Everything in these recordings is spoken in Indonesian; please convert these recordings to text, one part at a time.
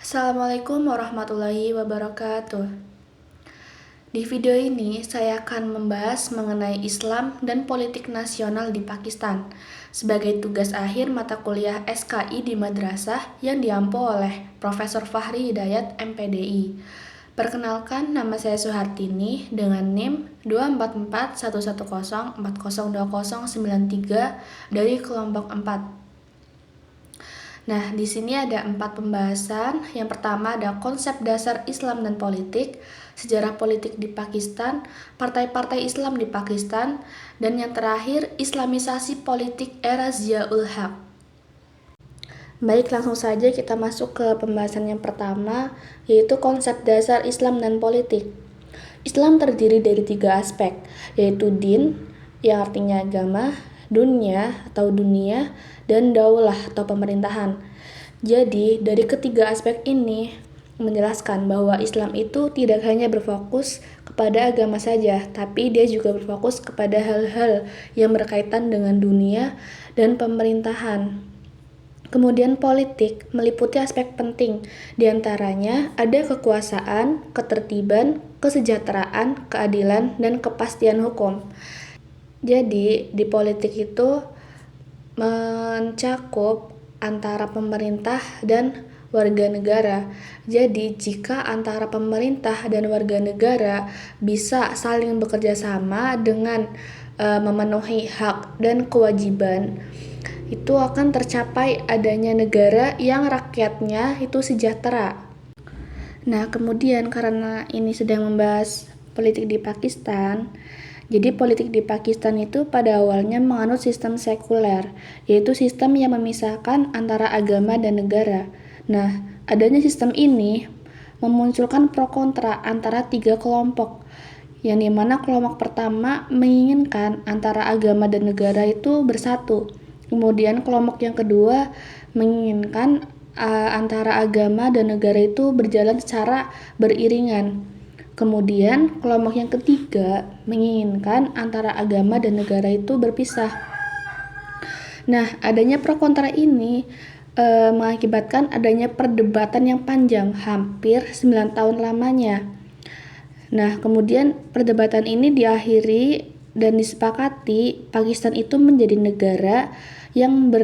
Assalamualaikum warahmatullahi wabarakatuh. Di video ini saya akan membahas mengenai Islam dan politik nasional di Pakistan sebagai tugas akhir mata kuliah SKI di madrasah yang diampu oleh Profesor Fahri Hidayat MPDI. Perkenalkan, nama saya Suhartini dengan NIM 2441104020093 dari kelompok 4. Nah, di sini ada 4 pembahasan. Yang pertama ada konsep dasar Islam dan politik, sejarah politik di Pakistan, partai-partai Islam di Pakistan, dan yang terakhir Islamisasi politik era Zia-ul Haq. Baik, langsung saja kita masuk ke pembahasan yang pertama, yaitu konsep dasar Islam dan politik. Islam terdiri dari 3 aspek, yaitu din, yang artinya agama, dunia atau dunia, dan daulah atau pemerintahan. Jadi, dari ketiga aspek ini menjelaskan bahwa Islam itu tidak hanya berfokus kepada agama saja, tapi dia juga berfokus kepada hal-hal yang berkaitan dengan dunia dan pemerintahan. Kemudian politik meliputi aspek penting, diantaranya ada kekuasaan, ketertiban, kesejahteraan, keadilan, dan kepastian hukum. Jadi, di politik itu mencakup antara pemerintah dan warga negara. Jadi, jika antara pemerintah dan warga negara bisa saling bekerja sama dengan memenuhi hak dan kewajiban, itu akan tercapai adanya negara yang rakyatnya itu sejahtera. Nah, kemudian karena ini sedang membahas politik di Pakistan, jadi politik di Pakistan itu pada awalnya menganut sistem sekuler, yaitu sistem yang memisahkan antara agama dan negara. Nah, adanya sistem ini memunculkan pro kontra antara 3 kelompok, yang dimana kelompok pertama menginginkan antara agama dan negara itu bersatu. Kemudian kelompok yang kedua menginginkan antara agama dan negara itu berjalan secara beriringan. Kemudian kelompok yang ketiga menginginkan antara agama dan negara itu berpisah. Nah, adanya pro kontra ini mengakibatkan adanya perdebatan yang panjang, hampir 9 tahun lamanya. Nah, kemudian perdebatan ini diakhiri dan disepakati Pakistan itu menjadi negara yang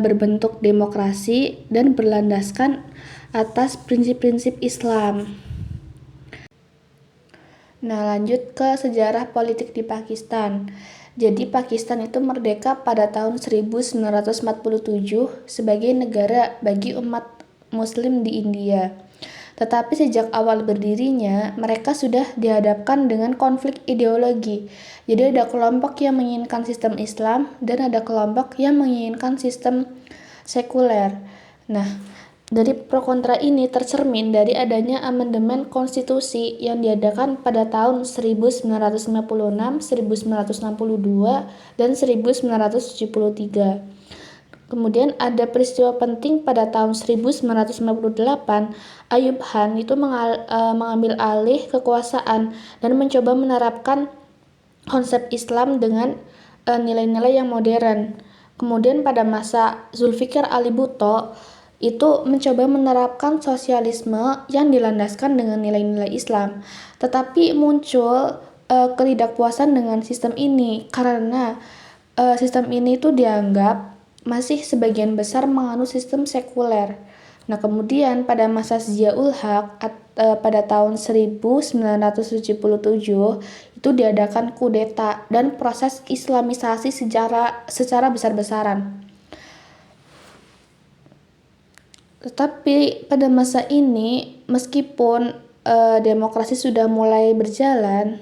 berbentuk demokrasi dan berlandaskan atas prinsip-prinsip Islam. Nah, lanjut ke sejarah politik di Pakistan. Jadi, Pakistan itu merdeka pada tahun 1947 sebagai negara bagi umat Muslim di India. Tetapi sejak awal berdirinya, mereka sudah dihadapkan dengan konflik ideologi. Jadi ada kelompok yang menginginkan sistem Islam dan ada kelompok yang menginginkan sistem sekuler. Nah, dari pro kontra ini tercermin dari adanya amandemen konstitusi yang diadakan pada tahun 1956, 1962, dan 1973. Kemudian ada peristiwa penting pada tahun 1958, Ayub Khan itu mengambil alih kekuasaan dan mencoba menerapkan konsep Islam dengan nilai-nilai yang modern. Kemudian pada masa Zulfikar Ali Bhutto itu mencoba menerapkan sosialisme yang dilandaskan dengan nilai-nilai Islam. Tetapi muncul ketidakpuasan dengan sistem ini karena sistem ini itu dianggap masih sebagian besar menganut sistem sekuler. Nah, kemudian pada masa Zia-ul Haq pada tahun 1977 itu diadakan kudeta dan proses islamisasi secara besar-besaran. Tetapi pada masa ini, meskipun demokrasi sudah mulai berjalan,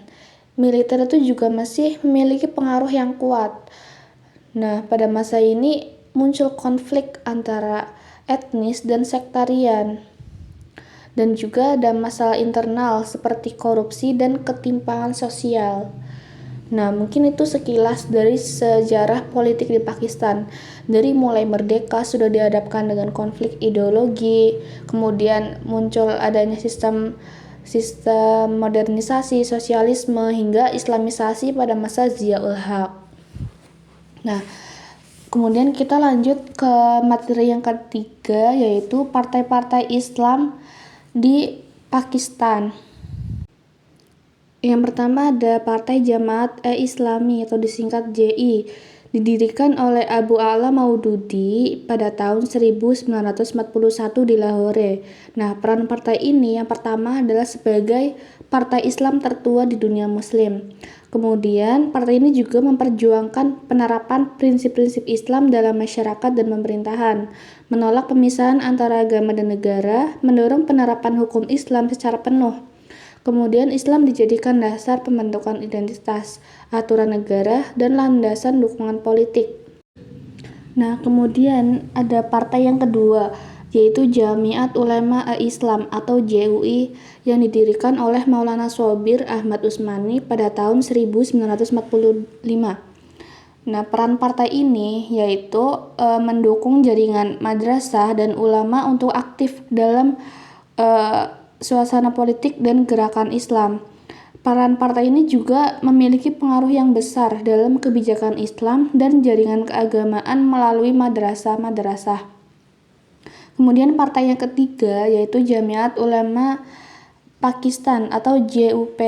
militer itu juga masih memiliki pengaruh yang kuat. Nah, pada masa ini muncul konflik antara etnis dan sektarian. Dan juga ada masalah internal seperti korupsi dan ketimpangan sosial. Nah, mungkin itu sekilas dari sejarah politik di Pakistan. Dari mulai merdeka sudah dihadapkan dengan konflik ideologi, kemudian muncul adanya sistem modernisasi, sosialisme, hingga islamisasi pada masa Zia-ul Haq. Nah, Kemudian kita lanjut ke materi yang ketiga, yaitu partai-partai Islam di Pakistan. Yang pertama ada Partai Jamaat-e-Islami atau disingkat JI, didirikan oleh Abu A'la Maududi pada tahun 1941 di Lahore. Nah, peran partai ini yang pertama adalah sebagai partai Islam tertua di dunia Muslim. Kemudian, partai ini juga memperjuangkan penerapan prinsip-prinsip Islam dalam masyarakat dan pemerintahan, menolak pemisahan antara agama dan negara, mendorong penerapan hukum Islam secara penuh. Kemudian Islam dijadikan dasar pembentukan identitas, aturan negara, dan landasan dukungan politik. Nah, kemudian ada partai yang kedua, yaitu Jamiat Ulema Islam atau JUI yang didirikan oleh Maulana Shobir Ahmad Usmani pada tahun 1945. Nah, peran partai ini yaitu mendukung jaringan madrasah dan ulama untuk aktif dalam suasana politik dan gerakan Islam. Peran partai ini juga memiliki pengaruh yang besar dalam kebijakan Islam dan jaringan keagamaan melalui madrasah-madrasah. Kemudian partai yang ketiga yaitu Jamiat Ulama Pakistan atau JUP.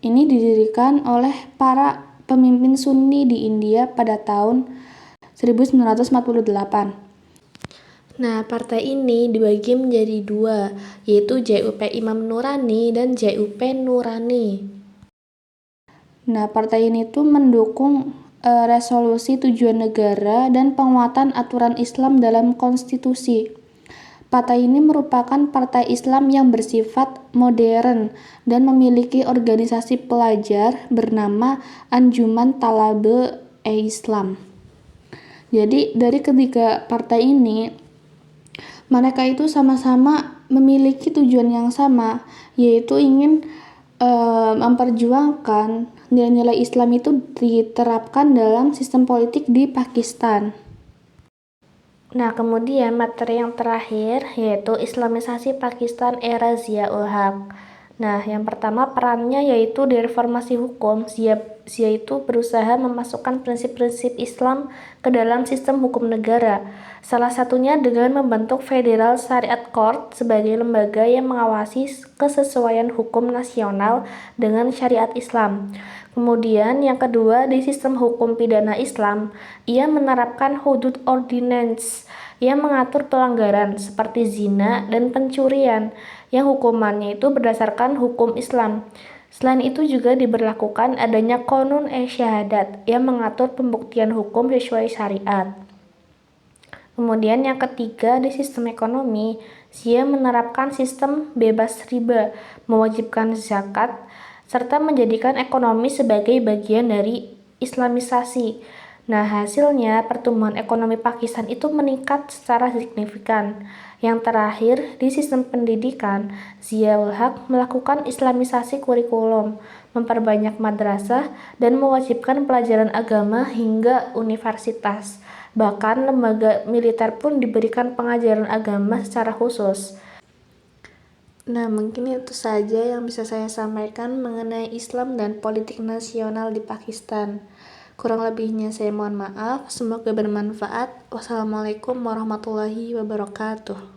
Ini didirikan oleh para pemimpin Sunni di India pada tahun 1948. Nah, partai ini dibagi menjadi dua, yaitu JUP Imam Nurani dan JUP Nurani. Nah, partai ini tuh mendukung resolusi tujuan negara dan penguatan aturan Islam dalam konstitusi. Partai ini merupakan partai Islam yang bersifat modern dan memiliki organisasi pelajar bernama Anjuman Talabe-e-Islam. Jadi, dari ketiga partai ini, mereka itu sama-sama memiliki tujuan yang sama, yaitu ingin memperjuangkan nilai-nilai Islam itu diterapkan dalam sistem politik di Pakistan. Nah, kemudian materi yang terakhir yaitu Islamisasi Pakistan era Zia-ul Haq. Nah, yang pertama perannya yaitu di reformasi hukum. Zia itu berusaha memasukkan prinsip-prinsip Islam ke dalam sistem hukum negara. Salah satunya dengan membentuk Federal Syariat Court sebagai lembaga yang mengawasi kesesuaian hukum nasional dengan syariat Islam. Kemudian yang kedua, di sistem hukum pidana Islam, ia menerapkan Hudud Ordinance yang mengatur pelanggaran seperti zina dan pencurian yang hukumannya itu berdasarkan hukum Islam. Selain itu juga diberlakukan adanya Qonun Syahadat yang mengatur pembuktian hukum sesuai syariat. Kemudian yang ketiga, di sistem ekonomi, Zia menerapkan sistem bebas riba, mewajibkan zakat, serta menjadikan ekonomi sebagai bagian dari Islamisasi. Nah, hasilnya pertumbuhan ekonomi Pakistan itu meningkat secara signifikan. Yang terakhir, di sistem pendidikan, Zia-ul Haq melakukan Islamisasi kurikulum, memperbanyak madrasah, dan mewajibkan pelajaran agama hingga universitas. Bahkan lembaga militer pun diberikan pengajaran agama secara khusus. Nah, mungkin itu saja yang bisa saya sampaikan mengenai Islam dan politik nasional di Pakistan. Kurang lebihnya saya mohon maaf, semoga bermanfaat. Wassalamualaikum warahmatullahi wabarakatuh.